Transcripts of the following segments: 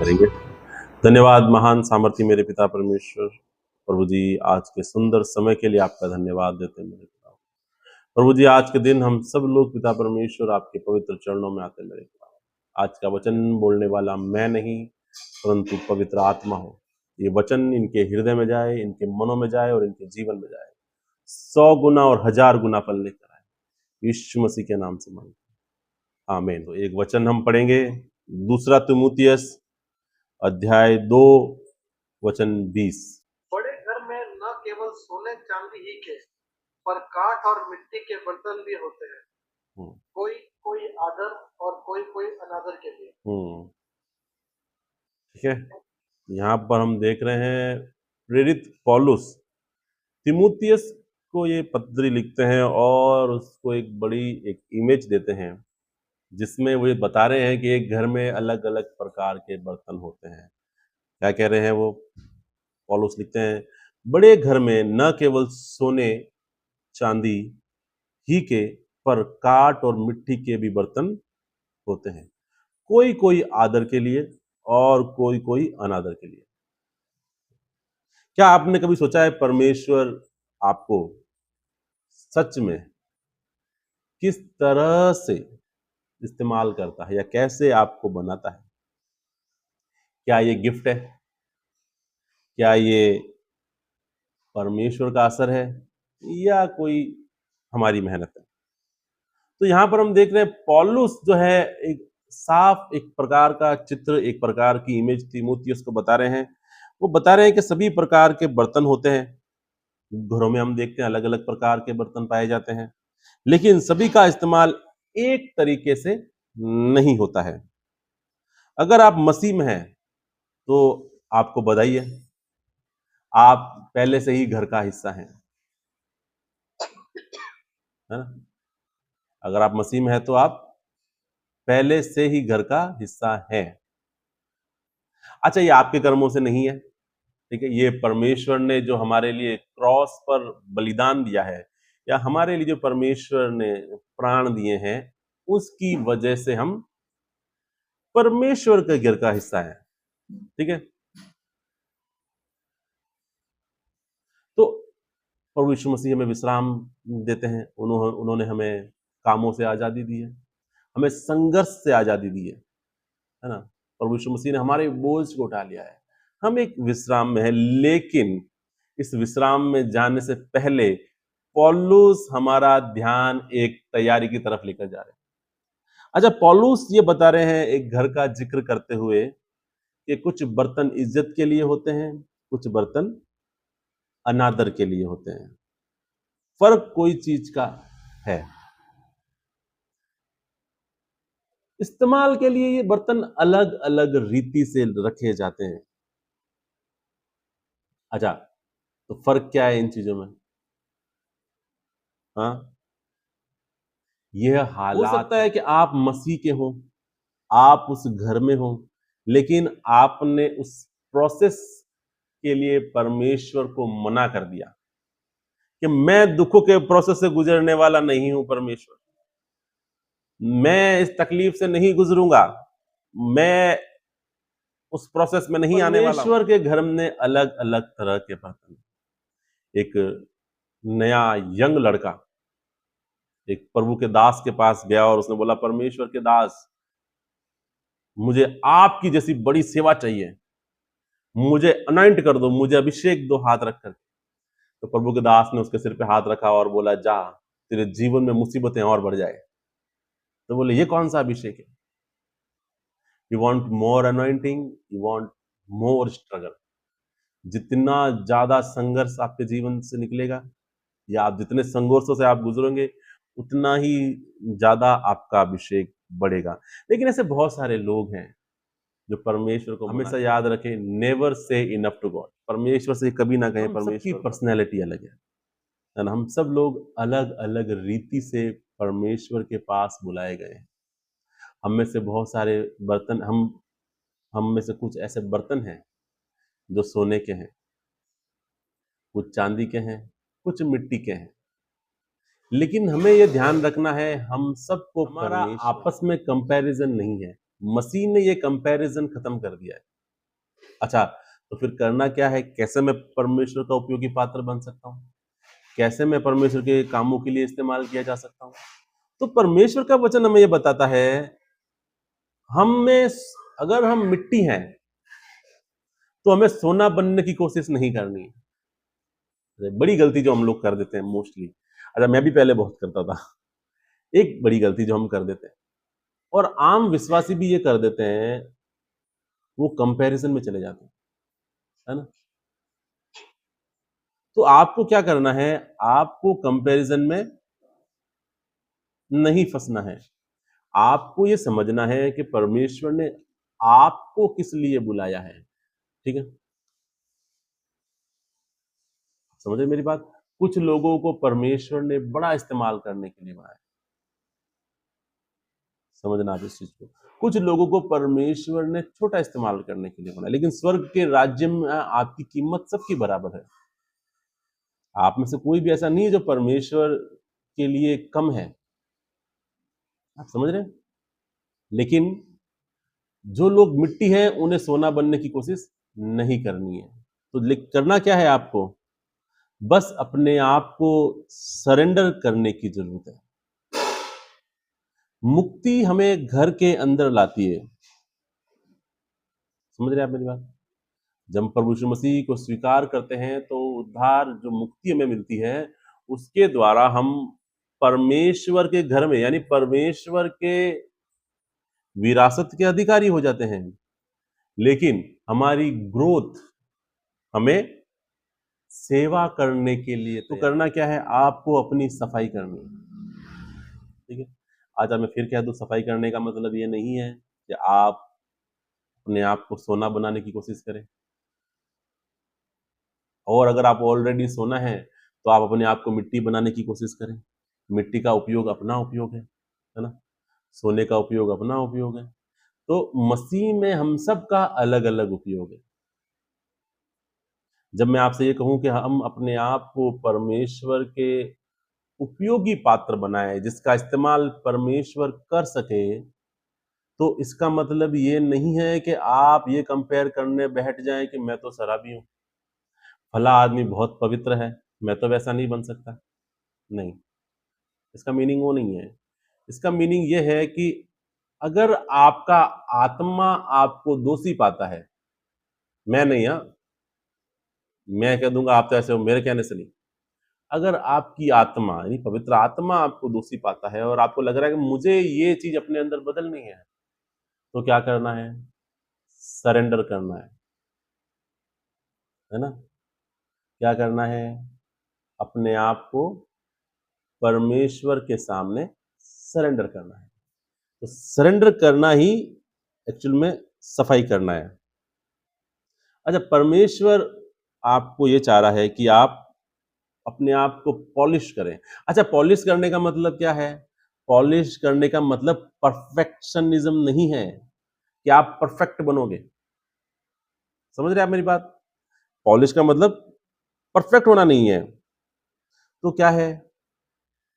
करेंगे। धन्यवाद महान सामर्थ्य मेरे पिता परमेश्वर। प्रभु जी आज के सुंदर समय के लिए आपका धन्यवाद देते हैं मेरे पिता। प्रभु जी आज के दिन हम सब लोग पिता परमेश्वर आपके पवित्र चरणों में आते हैं मेरे पिता। आज का वचन बोलने वाला मैं नहीं परंतु पवित्र आत्मा हो। ये वचन इनके हृदय में जाए, इनके मनों में जाए और इनके जीवन में जाए, 100 गुना और 1000 गुना फल लेकर आए। यीशु मसीह के नाम से मांगते हैं, आमीन। तो एक वचन हम पढ़ेंगे, दूसरा तीमुथियुस अध्याय 2 वचन 20। बड़े घर में न केवल सोने चांदी ही के पर काठ और मिट्टी के बर्तन भी होते हैं, कोई कोई आदर और कोई कोई अनादर के लिए। ठीक है, यहाँ पर हम देख रहे हैं प्रेरित पौलुस तीमुथियुस को ये पत्री लिखते हैं और उसको एक बड़ी एक इमेज देते हैं जिसमें वो ये बता रहे हैं कि एक घर में अलग अलग प्रकार के बर्तन होते हैं। क्या कह रहे हैं वो? पौलुस लिखते हैं बड़े घर में न केवल सोने चांदी ही के पर काठ और मिट्टी के भी बर्तन होते हैं, कोई कोई आदर के लिए और कोई कोई अनादर के लिए। क्या आपने कभी सोचा है परमेश्वर आपको सच में किस तरह से इस्तेमाल करता है या कैसे आपको बनाता है? क्या ये गिफ्ट है? क्या ये परमेश्वर का असर है या कोई हमारी मेहनत है? तो यहाँ पर हम देख रहे हैं पौलुस जो है एक साफ एक प्रकार का चित्र, एक प्रकार की इमेज तीमुथियुस को बता रहे हैं। वो बता रहे हैं कि सभी प्रकार के बर्तन होते हैं। घरों में हम देखते हैं अलग अलग प्रकार के बर्तन पाए जाते हैं, लेकिन सभी का इस्तेमाल एक तरीके से नहीं होता है। अगर आप मसीह में हैं तो आपको बधाई है, आप पहले से ही घर का हिस्सा हैं, है ना? अगर आप मसीह में हैं तो आप पहले से ही घर का हिस्सा हैं। अच्छा, ये आपके कर्मों से नहीं है, ठीक है? ये परमेश्वर ने जो हमारे लिए क्रॉस पर बलिदान दिया है या हमारे लिए जो परमेश्वर ने प्राण दिए हैं, उसकी वजह से हम परमेश्वर के घर का हिस्सा हैं, ठीक है? तो प्रभु यीशु मसीह हमें विश्राम देते हैं। उन्होंने हमें कामों से आजादी दी है, हमें संघर्ष से आजादी दी है ना? प्रभु यीशु मसीह ने हमारे बोझ को उठा लिया है। हम एक विश्राम में है, लेकिन इस विश्राम में जाने से पहले पौलुस हमारा ध्यान एक तैयारी की तरफ लेकर जा रहे हैं। अच्छा, पौलुस ये बता रहे हैं एक घर का जिक्र करते हुए कि कुछ बर्तन इज्जत के लिए होते हैं, कुछ बर्तन अनादर के लिए होते हैं। फर्क कोई चीज का है, इस्तेमाल के लिए ये बर्तन अलग अलग रीति से रखे जाते हैं। अच्छा, तो फर्क क्या है इन चीजों में? हाँ, यह हालात हो सकता है कि आप मसीह के हो, आप उस घर में हो, लेकिन आपने उस प्रोसेस के लिए परमेश्वर को मना कर दिया कि मैं दुखों के प्रोसेस से गुजरने वाला नहीं हूं परमेश्वर, मैं इस तकलीफ से नहीं गुजरूंगा, मैं उस प्रोसेस में नहीं आने वाला। परमेश्वर के घर में अलग अलग तरह के बर्तन। एक नया यंग लड़का एक प्रभु के दास के पास गया और उसने बोला, परमेश्वर के दास, मुझे आपकी जैसी बड़ी सेवा चाहिए, मुझे अनॉइंट कर दो, मुझे अभिषेक दो हाथ रख कर। तो प्रभु के दास ने उसके सिर पे हाथ रखा और बोला, जा, तेरे जीवन में मुसीबतें और बढ़ जाए। तो बोले, ये कौन सा अभिषेक है? You want more anointing, you want more struggle. जितना ज्यादा संघर्ष आपके जीवन से निकलेगा या आप जितने संघर्षों से आप गुजरेंगे, उतना ही ज्यादा आपका अभिषेक बढ़ेगा। लेकिन ऐसे बहुत सारे लोग हैं जो परमेश्वर को हमेशा याद रखें, never say enough to God. परमेश्वर से कभी ना कहें परमेश्वर की पर्सनैलिटी अलग है ना? हम सब लोग अलग अलग रीति से परमेश्वर के पास बुलाए गए हैं। हम में से बहुत सारे बर्तन, हम में से कुछ ऐसे बर्तन हैं जो सोने के हैं, कुछ चांदी के हैं, कुछ मिट्टी के हैं। लेकिन हमें यह ध्यान रखना है, हम सबको हमारा आपस में कंपैरिजन नहीं है। मसीह ने ये कंपैरिजन खत्म कर दिया है। अच्छा, तो फिर करना क्या है? कैसे मैं परमेश्वर का उपयोगी पात्र बन सकता हूँ? कैसे मैं परमेश्वर के कामों के लिए इस्तेमाल किया जा सकता हूँ? तो परमेश्वर का वचन हमें ये बताता है, हम में अगर हम मिट्टी हैं तो हमें सोना बनने की कोशिश नहीं करनी है। बड़ी गलती जो हम लोग कर देते हैं मोस्टली, अच्छा मैं भी पहले बहुत करता था, एक बड़ी गलती जो हम कर देते हैं और आम विश्वासी भी ये कर देते हैं, वो कंपैरिजन में चले जाते हैं, है ना? तो आपको क्या करना है? आपको कंपैरिजन में नहीं फंसना है। आपको ये समझना है कि परमेश्वर ने आपको किस लिए बुलाया है। ठीक है, समझ रहे मेरी बात? कुछ लोगों को परमेश्वर ने बड़ा इस्तेमाल करने के लिए बनाया, समझना आप इस चीज को। कुछ लोगों को परमेश्वर ने छोटा इस्तेमाल करने के लिए बनाया, लेकिन स्वर्ग के राज्य में आपकी कीमत सबकी बराबर है। आप में से कोई भी ऐसा नहीं है जो परमेश्वर के लिए कम है, आप समझ रहे हैं? लेकिन जो लोग मिट्टी हैं उन्हें सोना बनने की कोशिश नहीं करनी है। तो करना क्या है आपको? बस अपने आप को सरेंडर करने की जरूरत है। मुक्ति हमें घर के अंदर लाती है, समझ रहे हैं आप मेरी बात? जब प्रभु यीशु मसीह को स्वीकार करते हैं तो उद्धार जो मुक्ति हमें मिलती है, उसके द्वारा हम परमेश्वर के घर में यानी परमेश्वर के विरासत के अधिकारी हो जाते हैं। लेकिन हमारी ग्रोथ हमें सेवा करने के लिए तो करना क्या है? आपको अपनी सफाई करनी है। ठीक है, आज मैं फिर कह दूं, सफाई करने का मतलब ये नहीं है कि आप अपने आप को सोना बनाने की कोशिश करें, और अगर आप ऑलरेडी सोना है तो आप अपने आप को मिट्टी बनाने की कोशिश करें। मिट्टी का उपयोग अपना उपयोग है ना? सोने का उपयोग अपना उपयोग है। तो मसीह में हम सब का अलग अलग उपयोग है। जब मैं आपसे ये कहूं कि हम अपने आप को परमेश्वर के उपयोगी पात्र बनाए जिसका इस्तेमाल परमेश्वर कर सके, तो इसका मतलब ये नहीं है कि आप ये कंपेयर करने बैठ जाएं कि मैं तो शराबी हूं, फला आदमी बहुत पवित्र है, मैं तो वैसा नहीं बन सकता। नहीं, इसका मीनिंग वो नहीं है। इसका मीनिंग ये है कि अगर आपका आत्मा आपको दोषी पाता है, मैं नहीं, हाँ, मैं कह दूंगा आप तो ऐसे हो मेरे कहने से नहीं, अगर आपकी आत्मा यानी पवित्र आत्मा आपको दोषी पाता है और आपको लग रहा है कि मुझे ये चीज अपने अंदर बदलनी है, तो क्या करना है? सरेंडर करना है ना? क्या करना है? अपने आप को परमेश्वर के सामने सरेंडर करना है। तो सरेंडर करना ही एक्चुअल में सफाई करना है। अच्छा, परमेश्वर आपको ये चाह रहा है कि आप अपने आप को पॉलिश करें। अच्छा, पॉलिश करने का मतलब क्या है? पॉलिश करने का मतलब परफेक्शनिज्म नहीं है कि आप परफेक्ट बनोगे। समझ रहे हैं आप मेरी बात? पॉलिश का मतलब परफेक्ट होना नहीं है। तो क्या है?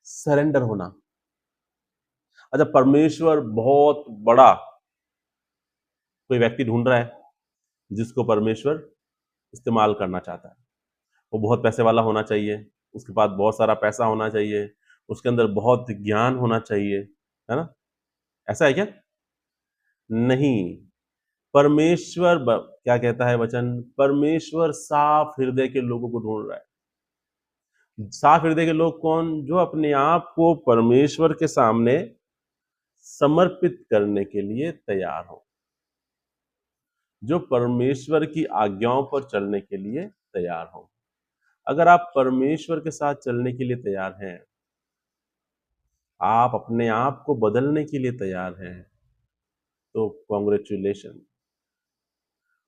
सरेंडर होना। अच्छा, परमेश्वर बहुत बड़ा कोई व्यक्ति ढूंढ रहा है जिसको परमेश्वर इस्तेमाल करना चाहता है। वो बहुत पैसे वाला होना चाहिए, उसके पास बहुत सारा पैसा होना चाहिए, उसके अंदर बहुत ज्ञान होना चाहिए, है ना? ऐसा है क्या? नहीं। परमेश्वर क्या कहता है वचन? परमेश्वर साफ हृदय के लोगों को ढूंढ रहा है। साफ हृदय के लोग कौन? जो अपने आप को परमेश्वर के सामने समर्पित करने के लिए तैयार हो, जो परमेश्वर की आज्ञाओं पर चलने के लिए तैयार हो। अगर आप परमेश्वर के साथ चलने के लिए तैयार हैं, आप अपने आप को बदलने के लिए तैयार हैं, तो कॉन्ग्रेचुलेशन,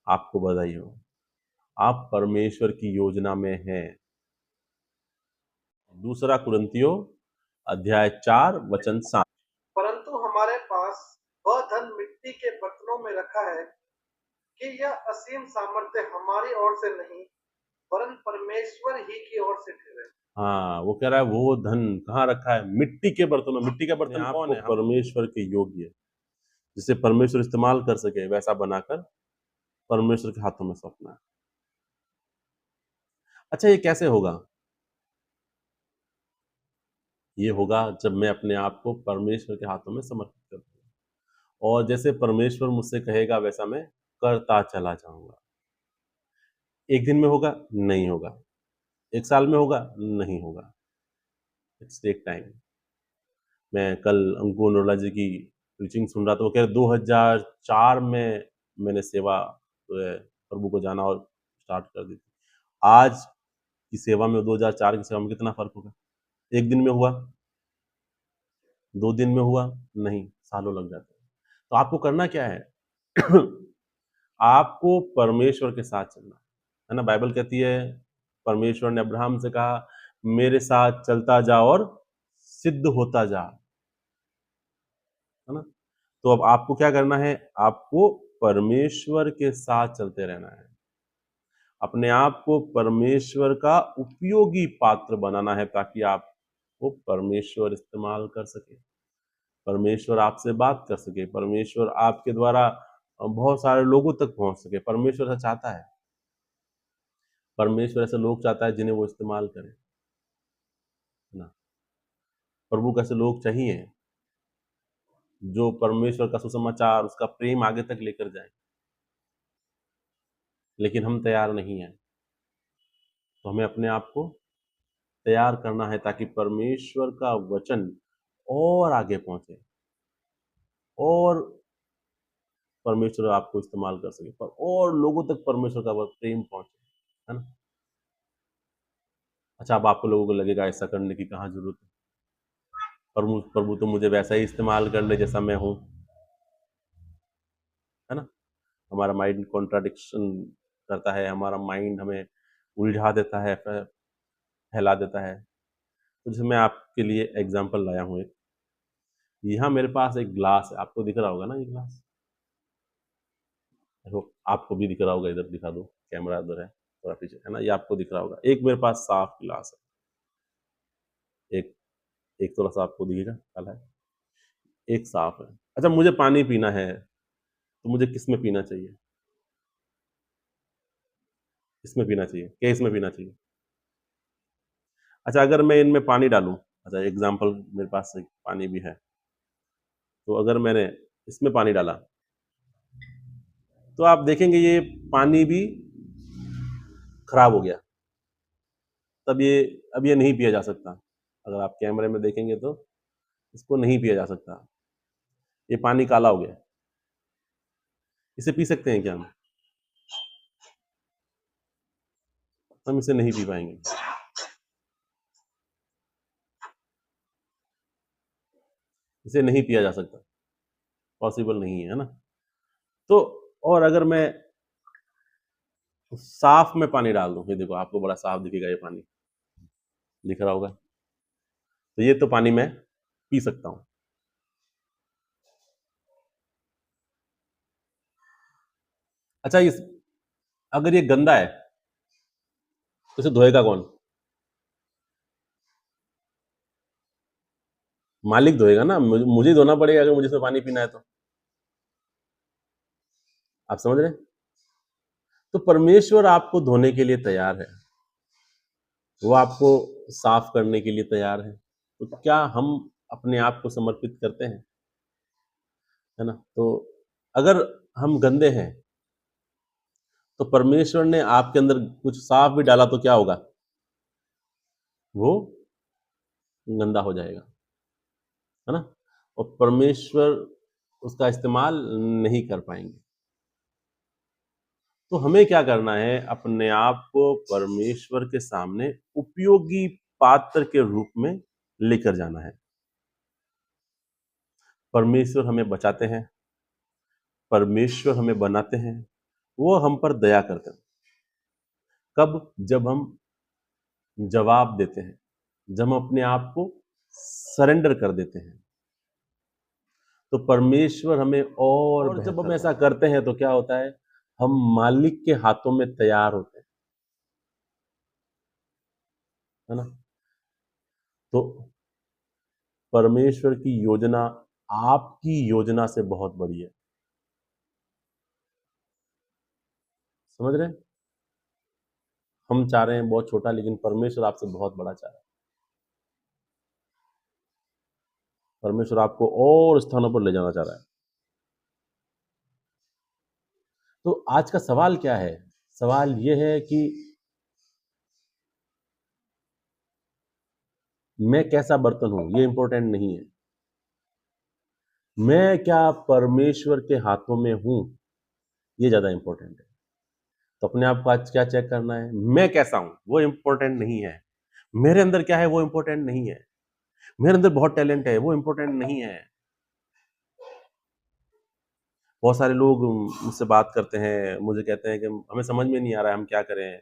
आपको बधाई हो, आप परमेश्वर की योजना में हैं। दूसरा कुरिन्थियों अध्याय 4 वचन 7। परंतु हमारे पास वह धन मिट्टी के बर्तनों में रखा है कि यह असीम सामर्थ्य हमारी ओर से नहीं वरन परमेश्वर ही की ओर से ठहरे। हाँ, वो कह रहा है वो धन कहाँ रखा है? मिट्टी के बर्तनों। मिट्टी का बर्तन कौन है? परमेश्वर के योग्य, जिसे परमेश्वर इस्तेमाल कर सके वैसा बनाकर परमेश्वर के हाथों में सौंपना है। अच्छा, ये कैसे होगा? ये होगा जब मैं अपने आप को परमेश्वर के हाथों में समर्पित कर दूंगा, और जैसे परमेश्वर मुझसे कहेगा वैसा मैं करता चला जाऊंगा। एक दिन में होगा? नहीं होगा। एक साल में होगा? नहीं होगा। It's take time. मैं कल अंकुर नरोला जी की प्रीचिंग सुन रहा था, वो कह रहे 2004 में मैंने सेवा जो है प्रभु को जाना और स्टार्ट कर दी थी। आज की सेवा में 2004 की सेवा में कितना फर्क होगा? एक दिन में हुआ? 2 दिन में हुआ? नहीं, सालों लग जाते हैं। तो आपको करना क्या है? आपको परमेश्वर के साथ चलना है ना। बाइबल कहती है, परमेश्वर ने अब्राहम से कहा, मेरे साथ चलता जा और सिद्ध होता जा, है ना। तो अब आपको क्या करना है? आपको परमेश्वर के साथ चलते रहना है। अपने आप को परमेश्वर का उपयोगी पात्र बनाना है, ताकि आपको परमेश्वर इस्तेमाल कर सके, परमेश्वर आपसे बात कर सके, परमेश्वर आपके द्वारा बहुत सारे लोगों तक पहुंच सके। परमेश्वर ऐसा चाहता है। परमेश्वर ऐसे लोग चाहता है जिन्हें वो इस्तेमाल करे, है ना। प्रभु को ऐसे लोग चाहिए जो परमेश्वर का सुसमाचार, उसका प्रेम आगे तक लेकर जाए। लेकिन हम तैयार नहीं हैं। तो हमें अपने आप को तैयार करना है, ताकि परमेश्वर का वचन और आगे पहुंचे, और परमेश्वर आपको इस्तेमाल कर सके, पर और लोगों तक परमेश्वर का प्रेम पहुंचे, है ना। अच्छा, अब आपको लोगों को लगेगा ऐसा करने की कहाँ जरूरत है, प्रभु प्रभु तो मुझे वैसा ही इस्तेमाल कर ले जैसा मैं हूँ, है ना। हमारा माइंड कॉन्ट्राडिक्शन करता है, हमारा माइंड हमें उलझा देता है, फैला देता है। तो जैसे मैं आपके लिए एग्जाम्पल लाया हूँ एक, यहाँ मेरे पास एक ग्लास है, आपको दिख रहा होगा ना ये ग्लास, देखो आपको भी दिख रहा होगा, इधर दिखा दो, कैमरा इधर है थोड़ा पीछे, है ना, ये आपको दिख रहा होगा। एक मेरे पास साफ गिलास है, एक एक थोड़ा सा आपको दिखेगा काला है, एक साफ है। अच्छा, मुझे पानी पीना है, तो मुझे किस में पीना चाहिए? इसमें पीना चाहिए क्या, इसमें पीना चाहिए? अच्छा, अगर मैं इनमें पानी डालूं, अच्छा एग्जाम्पल मेरे पास पानी भी है, तो अगर मैंने इसमें पानी डाला, तो आप देखेंगे ये पानी भी खराब हो गया। तब ये अब ये नहीं पिया जा सकता। अगर आप कैमरे में देखेंगे तो इसको नहीं पिया जा सकता, ये पानी काला हो गया। इसे पी सकते हैं क्या हम इसे नहीं पी पाएंगे, इसे नहीं पिया जा सकता, पॉसिबल नहीं है ना। तो और अगर मैं साफ में पानी डाल दूं, ये देखो आपको बड़ा साफ दिखेगा, ये पानी दिख रहा होगा, तो ये तो पानी मैं पी सकता हूं। अच्छा, इस अगर ये गंदा है तो इसे धोएगा कौन? मालिक धोएगा ना, मुझे धोना पड़ेगा अगर मुझे इसमें पानी पीना है तो। आप समझ रहे हैं? तो परमेश्वर आपको धोने के लिए तैयार है, वो आपको साफ करने के लिए तैयार है। तो क्या हम अपने आप को समर्पित करते हैं, है ना। तो अगर हम गंदे हैं, तो परमेश्वर ने आपके अंदर कुछ साफ भी डाला तो क्या होगा? वो गंदा हो जाएगा, है ना, और परमेश्वर उसका इस्तेमाल नहीं कर पाएंगे। तो हमें क्या करना है? अपने आप को परमेश्वर के सामने उपयोगी पात्र के रूप में लेकर जाना है। परमेश्वर हमें बचाते हैं, परमेश्वर हमें बनाते हैं, वो हम पर दया करते हैं। कब? जब हम जवाब देते हैं, जब हम अपने आप को सरेंडर कर देते हैं, तो परमेश्वर हमें और जब हम ऐसा करते हैं तो क्या होता है? हम मालिक के हाथों में तैयार होते हैं, है ना। तो परमेश्वर की योजना आपकी योजना से बहुत बड़ी है। समझ रहे हैं? हम चाह रहे हैं बहुत छोटा, लेकिन परमेश्वर आपसे बहुत बड़ा चाह रहा है। परमेश्वर आपको और स्थानों पर ले जाना चाह रहा है। तो आज का सवाल क्या है? सवाल यह है कि मैं कैसा बर्तन हूं, ये इंपॉर्टेंट नहीं है। मैं क्या परमेश्वर के हाथों में हूं, ये ज्यादा इंपॉर्टेंट है। तो अपने आप को आज क्या चेक करना है? मैं कैसा हूं वो इंपॉर्टेंट नहीं है। मेरे अंदर क्या है वो इंपॉर्टेंट नहीं है। मेरे अंदर बहुत टैलेंट है वो इंपॉर्टेंट नहीं है। बहुत सारे लोग मुझसे बात करते हैं, मुझे कहते हैं कि हमें समझ में नहीं आ रहा है हम क्या करें,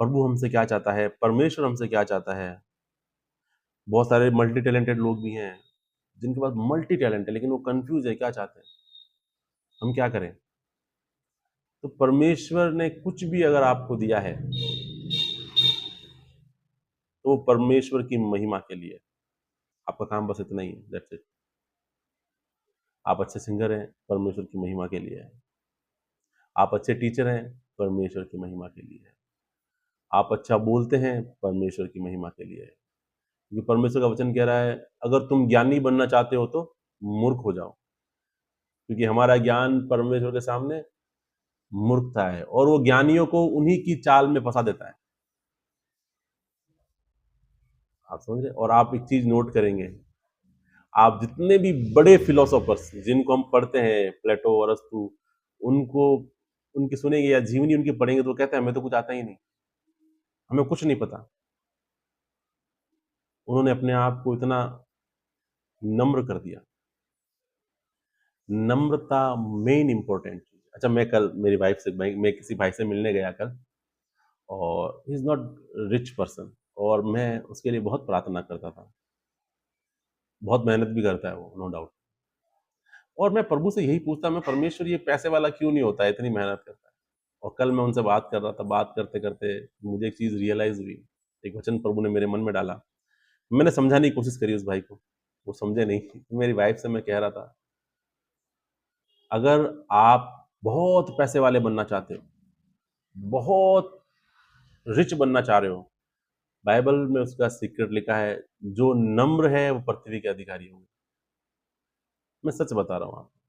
प्रभु हमसे क्या चाहता है, परमेश्वर हमसे क्या चाहता है। बहुत सारे मल्टी टैलेंटेड लोग भी हैं जिनके पास मल्टी टैलेंट है, लेकिन वो कंफ्यूज है क्या चाहते हैं, हम क्या करें। तो परमेश्वर ने कुछ भी अगर आपको दिया है तो वो परमेश्वर की महिमा के लिए। आपका काम बस इतना ही है, दैट्स इट। आप अच्छे सिंगर हैं, परमेश्वर की महिमा के लिए है। आप अच्छे टीचर हैं, परमेश्वर की महिमा के लिए है। आप अच्छा बोलते हैं, परमेश्वर की महिमा के लिए है। क्योंकि परमेश्वर का वचन कह रहा है, अगर तुम ज्ञानी बनना चाहते हो तो मूर्ख हो जाओ, क्योंकि हमारा ज्ञान परमेश्वर के सामने मूर्खता है, और वो ज्ञानियों को उन्हीं की चाल में फंसा देता है। आप समझ रहे? और आप एक चीज नोट करेंगे, आप जितने भी बड़े फिलोसोफर्स जिनको हम पढ़ते हैं, प्लेटो, अरस्तु, उनको उनकी सुनेंगे या जीवनी उनकी पढ़ेंगे तो वो कहते हैं हमें तो कुछ आता ही नहीं, हमें कुछ नहीं पता। उन्होंने अपने आप को इतना नम्र कर दिया। नम्रता मेन इंपॉर्टेंट चीज। अच्छा, मैं कल मेरी वाइफ से, मैं किसी भाई से मिलने गया कल, और he is not rich person, और मैं उसके लिए बहुत प्रार्थना करता था। बहुत मेहनत भी करता है वो, नो डाउट। और मैं प्रभु से यही पूछता, मैं परमेश्वर ये पैसे वाला क्यों नहीं होता है, इतनी मेहनत करता है। और कल मैं उनसे बात कर रहा था, बात करते करते मुझे एक चीज रियलाइज हुई। एक वचन प्रभु ने मेरे मन में डाला। मैंने समझाने की कोशिश करी उस भाई को, वो समझे नहीं। मेरी वाइफ से मैं कह रहा था, अगर आप बहुत पैसे वाले बनना चाहते हो, बहुत रिच बनना चाह रहे हो, बाइबल में उसका सीक्रेट लिखा है, जो नम्र है वो पृथ्वी के अधिकारी होंगे। मैं सच बता रहा हूं आपको।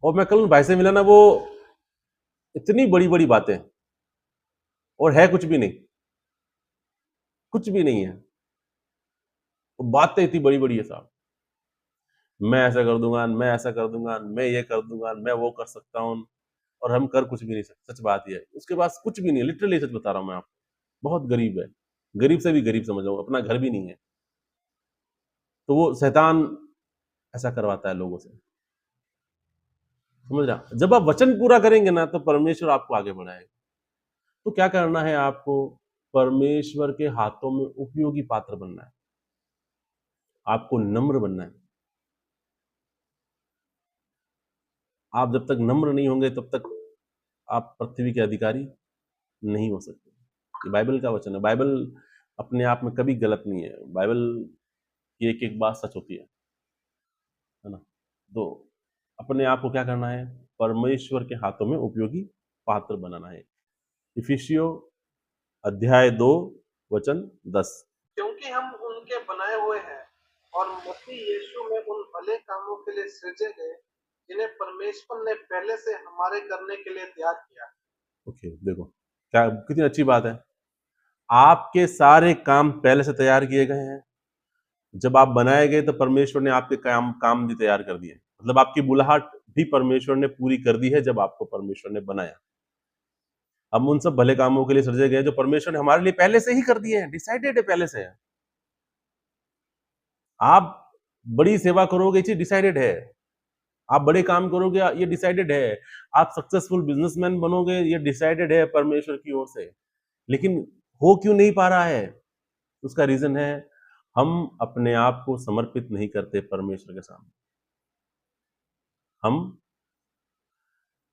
और मैं कल उन भाई से मिला ना, वो इतनी बड़ी बड़ी बातें, और है कुछ भी नहीं, कुछ भी नहीं है। वो बातें इतनी बड़ी बड़ी है साहब, मैं ऐसा कर दूंगा, मैं ऐसा कर दूंगा, मैं ये कर दूंगा, मैं वो कर सकता हूँ, और हम कर कुछ भी नहीं सकते। सच बात ये है, उसके पास कुछ भी नहीं, लिटरली सच बता रहा हूँ मैं आपको। बहुत गरीब है, गरीब से भी गरीब समझ लो, अपना घर भी नहीं है। तो वो शैतान ऐसा करवाता है लोगों से, समझ रहा। जब आप वचन पूरा करेंगे ना, तो परमेश्वर आपको आगे बढ़ाएगा। तो क्या करना है आपको? परमेश्वर के हाथों में उपयोगी पात्र बनना है। आपको नम्र बनना है। आप जब तक नम्र नहीं होंगे तब तक आप पृथ्वी के अधिकारी नहीं हो सकते। ये बाइबल का वचन है। बाइबल अपने आप में कभी गलत नहीं है। बाइबल की एक एक बात सच होती है ना। तो अपने आप को क्या करना है? परमेश्वर के हाथों में उपयोगी पात्र बनाना है। इफिसियो अध्याय 2 वचन 10। क्योंकि हम उनके बनाए हुए हैं और मसीह यीशु में उन भले कामों के लिए सृजे गए जिन्हें परमेश्वर ने पहले से हमारे करने के लिए तैयार किया। ओके, देखो क्या कितनी अच्छी बात है। आपके सारे काम पहले से तैयार किए गए हैं। जब आप बनाए गए तो परमेश्वर ने आपके काम काम भी तैयार कर दिए। मतलब आपकी बुलाहट भी परमेश्वर ने पूरी कर दी है जब आपको परमेश्वर ने बनाया। हम उन सब भले कामों के लिए सृजे गए जो परमेश्वर ने हमारे लिए पहले से ही कर दिए हैं, डिसाइडेड है पहले से। आप बड़ी सेवा करोगे, चीज डिसाइडेड है। आप बड़े काम करोगे, ये डिसाइडेड है। आप सक्सेसफुल बिजनेसमैन बनोगे, ये डिसाइडेड है परमेश्वर की ओर से। लेकिन हो क्यों नहीं पा रहा है? उसका रीजन है, हम अपने आप को समर्पित नहीं करते परमेश्वर के सामने। हम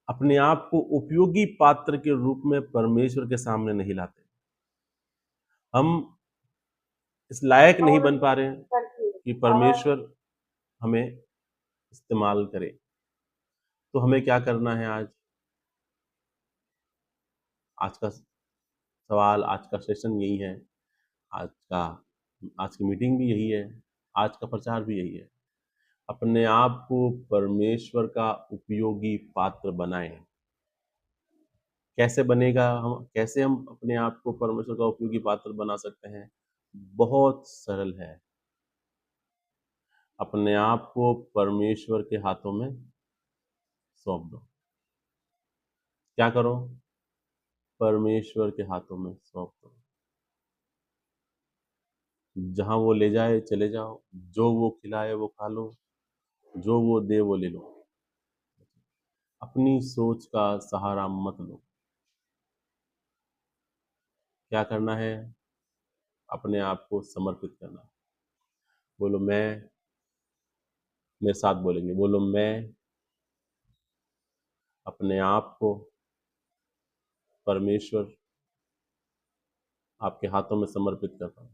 अपने आप को उपयोगी पात्र के रूप में परमेश्वर के सामने नहीं लाते। हम इस लायक नहीं बन पा रहे हैं कि परमेश्वर हमें इस्तेमाल करे। तो हमें क्या करना है आज? आज का सवाल, आज का सेशन यही है, आज की मीटिंग भी यही है, आज का प्रचार भी यही है। अपने आप को परमेश्वर का उपयोगी पात्र बनाएं। कैसे बनेगा, कैसे हम अपने आप को परमेश्वर का उपयोगी पात्र बना सकते हैं? बहुत सरल है। अपने आप को परमेश्वर के हाथों में सौंप दो। क्या करो? परमेश्वर के हाथों में सौंप दो। जहां वो ले जाए चले जाओ, जो वो खिलाए वो खा लो, जो वो दे वो ले लो। अपनी सोच का सहारा मत लो। क्या करना है? अपने आप को समर्पित करना। बोलो मैं, मेरे साथ बोलेंगे, बोलो मैं अपने आप को परमेश्वर आपके हाथों में समर्पित करता हूं।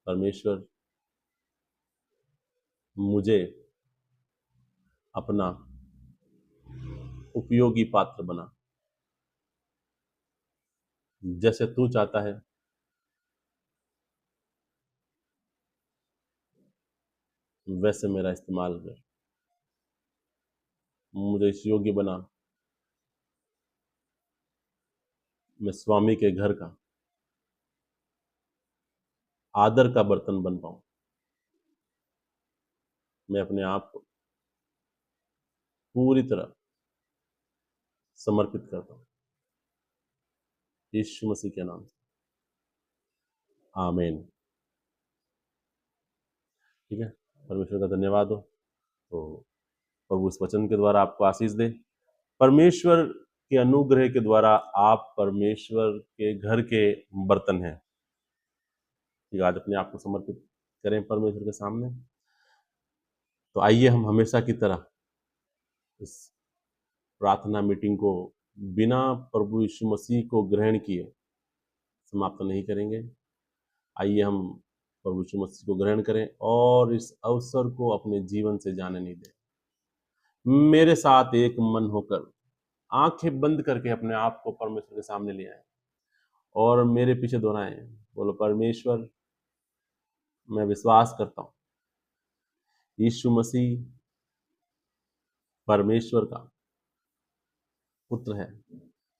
परमेश्वर मुझे अपना उपयोगी पात्र बना। जैसे तू चाहता है वैसे मेरा इस्तेमाल कर। मुझे इस योग्य बना, मैं स्वामी के घर का आदर का बर्तन बन पाऊं। मैं अपने आप को पूरी तरह समर्पित करता हूं यीशु मसीह के नाम से। आमीन। ठीक है, परमेश्वर का धन्यवाद हो। तो प्रभु इस वचन के द्वारा आपको आशीष दे। परमेश्वर के अनुग्रह के द्वारा आप परमेश्वर के घर के बर्तन हैं। ठीक, आज अपने आप को समर्पित करें परमेश्वर के सामने। तो आइए हम हमेशा की तरह इस प्रार्थना मीटिंग को बिना प्रभु यीशु मसीह को ग्रहण किए समाप्त नहीं करेंगे। आइए हम प्रभु यीशु मसीह को ग्रहण करें और इस अवसर को अपने जीवन से जाने नहीं दें। मेरे साथ एक मन होकर आंखें बंद करके अपने आप को परमेश्वर के सामने ले आए और मेरे पीछे दोहराएं। बोलो, परमेश्वर मैं विश्वास करता हूं यीशु मसीह परमेश्वर का पुत्र है।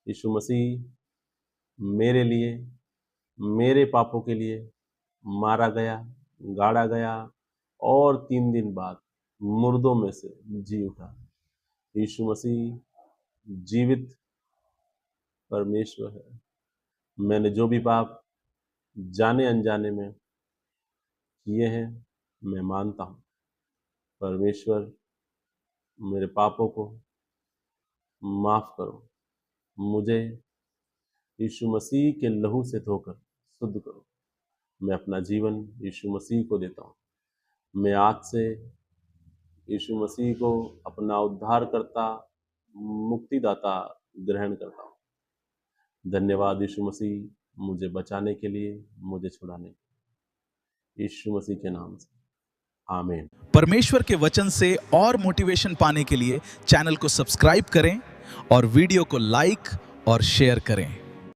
यीशु मसीह मेरे लिए, मेरे पापों के लिए मारा गया, गाड़ा गया और 3 दिन बाद मुर्दों में से जी उठा। यीशु मसीह जीवित परमेश्वर है। मैंने जो भी पाप जाने अनजाने में किए हैं, मैं मानता हूं परमेश्वर मेरे पापों को माफ करो। मुझे यीशु मसीह के लहू से धोकर शुद्ध करो। मैं अपना जीवन यीशु मसीह को देता हूं। मैं आज से यीशु मसीह को अपना उद्धारकर्ता, मुक्तिदाता ग्रहण करता हूं। धन्यवाद यीशु मसीह, मुझे बचाने के लिए, मुझे छुड़ाने के लिए। यीशु मसीह के नाम से आमीन। परमेश्वर के वचन से और मोटिवेशन पाने के लिए चैनल को सब्सक्राइब करें और वीडियो को लाइक और शेयर करें।